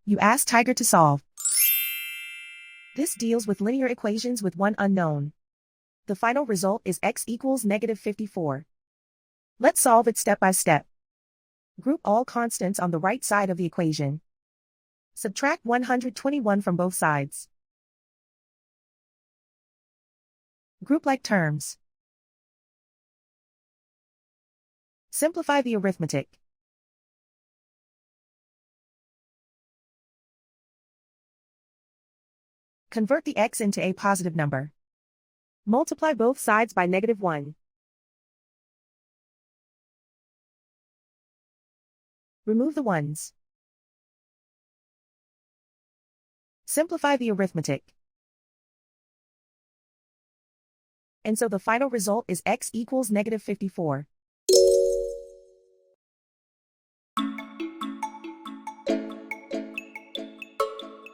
You ask Tiger to solve. This deals with linear equations with one unknown. The final result is x equals -54. Let's solve it step by step. Group all constants on the right side of the equation. Subtract 121 from both sides. Group like terms. Simplify the arithmetic. Convert the x into a positive number. Multiply both sides by -1. Remove the ones. Simplify the arithmetic. And so the final result is x equals -54.